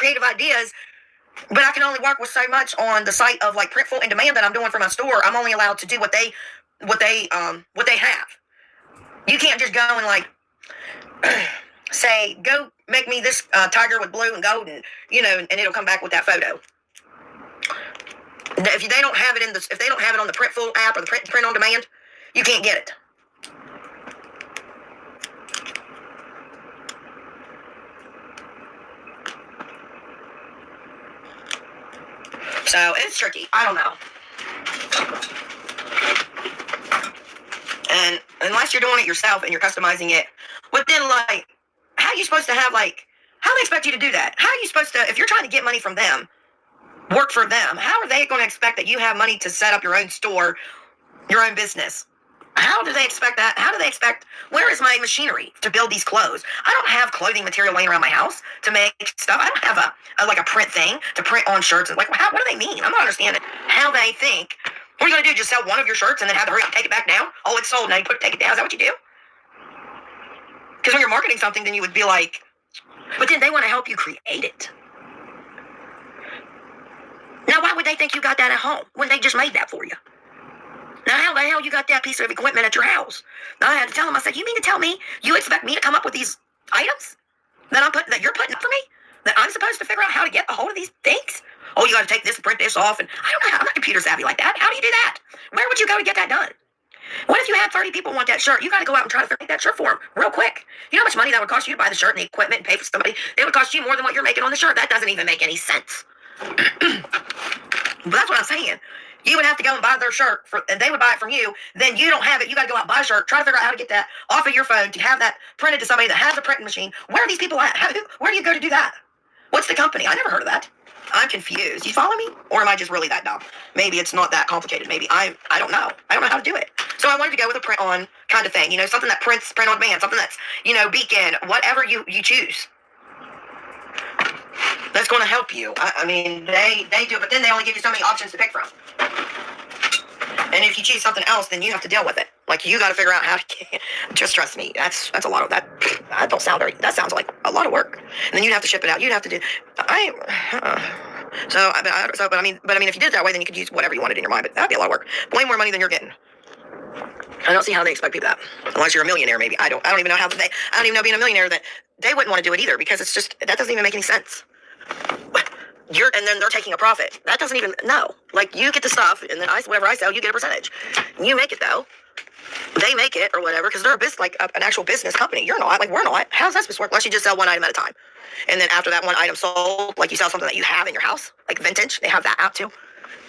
creative ideas, but I can only work with so much on the site of like Printful and Demand that I'm doing for my store. I'm only allowed to do what they have. You can't just go and like say, go make me this tiger with blue and gold, and and it'll come back with that photo. If they don't have it if they don't have it on the Printful app or the print on demand, you can't get it. So it's tricky. I don't know. And unless you're doing it yourself and you're customizing it, but then like, how are you supposed to have like, how do they expect you to do that? How are you supposed to, if you're trying to get money from them, work for them, how are they going to expect that you have money to set up your own store, your own business? How do they expect that? How do they expect, where is my machinery to build these clothes? I don't have clothing material laying around my house to make stuff. I don't have a print thing to print on shirts. And like, what do they mean? I'm not understanding how they think. What are you going to do? Just sell one of your shirts and then have to hurry up and take it back down? Oh, it's sold. Now you take it down. Is that what you do? Because when you're marketing something, then you would be like, but then they want to help you create it. Now, why would they think you got that at home when they just made that for you? Now, how the hell you got that piece of equipment at your house? Now, I had to tell them, I said, you mean to tell me you expect me to come up with these items that you're putting up for me? That I'm supposed to figure out how to get a hold of these things? Oh, you got to take this and print this off. And I don't know how. I'm not computer savvy like that. How do you do that? Where would you go to get that done? What if you had 30 people want that shirt? You got to go out and try to make that shirt for them real quick. You know how much money that would cost you to buy the shirt and the equipment and pay for somebody? It would cost you more than what you're making on the shirt. That doesn't even make any sense. But that's what I'm saying. You would have to go and buy their shirt, and they would buy it from you. Then you don't have it. You got to go out and buy a shirt, try to figure out how to get that off of your phone, to have that printed to somebody that has a printing machine. Where are these people at? Where do you go to do that? What's the company? I never heard of that. I'm confused. You follow me? Or am I just really that dumb? Maybe it's not that complicated. Maybe I don't know. I don't know how to do it. So I wanted to go with a print on kind of thing. Something that print on demand, something that's, Beacon, whatever you choose. That's going to help you. I mean, they do it, but then they only give you so many options to pick from. And if you choose something else, then you have to deal with it. Like, you got to figure out how to just trust me. That's a lot of that. That sounds like a lot of work. And then you'd have to ship it out. You'd have to do, but I mean, if you did it that way, then you could use whatever you wanted in your mind, but that'd be a lot of work. Way more money than you're getting. I don't see how they expect people that. Unless you're a millionaire, maybe. I don't even know I don't even know being a millionaire that they wouldn't want to do it either, because it's just, that doesn't even make any sense. And then they're taking a profit. That doesn't even, no. Like, you get the stuff, and then whatever I sell, you get a percentage. You make it, though. They make it, or whatever, because they're a business, like an actual business company. You're not. Like, we're not. How's that supposed to work? Unless you just sell one item at a time. And then after that one item sold, like, you sell something that you have in your house, like vintage. They have that out, too.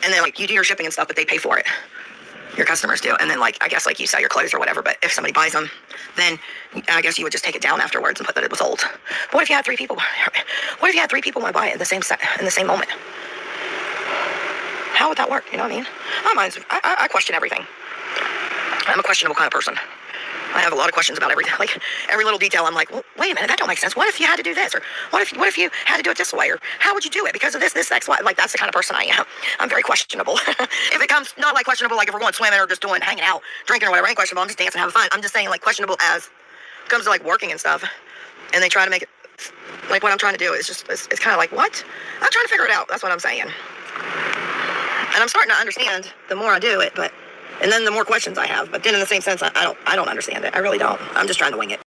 And then, like, you do your shipping and stuff, but they pay for it. Your customers do. And then, like, I guess, like, you sell your clothes or whatever, but if somebody buys them, then I guess you would just take it down afterwards and put that it was sold. But what if you had 3 people? What if you had 3 people want to buy it in the same moment? How would that work? You know what I mean? My mind's, I question everything. I'm a questionable kind of person. I have a lot of questions about everything. Like, every little detail, I'm like, well, wait a minute, that don't make sense. What if you had to do this? Or what if you had to do it this way? Or how would you do it? Because of this, X, Y. Like, that's the kind of person I am. I'm very questionable. If it comes, not like questionable, like if we're going swimming or just hanging out, drinking or whatever, I ain't questionable. I'm just dancing, having fun. I'm just saying, like, questionable as comes to, like, working and stuff. And they try to make it, like, what I'm trying to do is just, it's kind of like, what? I'm trying to figure it out. That's what I'm saying. And I'm starting to understand the more I do it, and then the more questions I have. But then in the same sense, I don't understand it. I really don't. I'm just trying to wing it.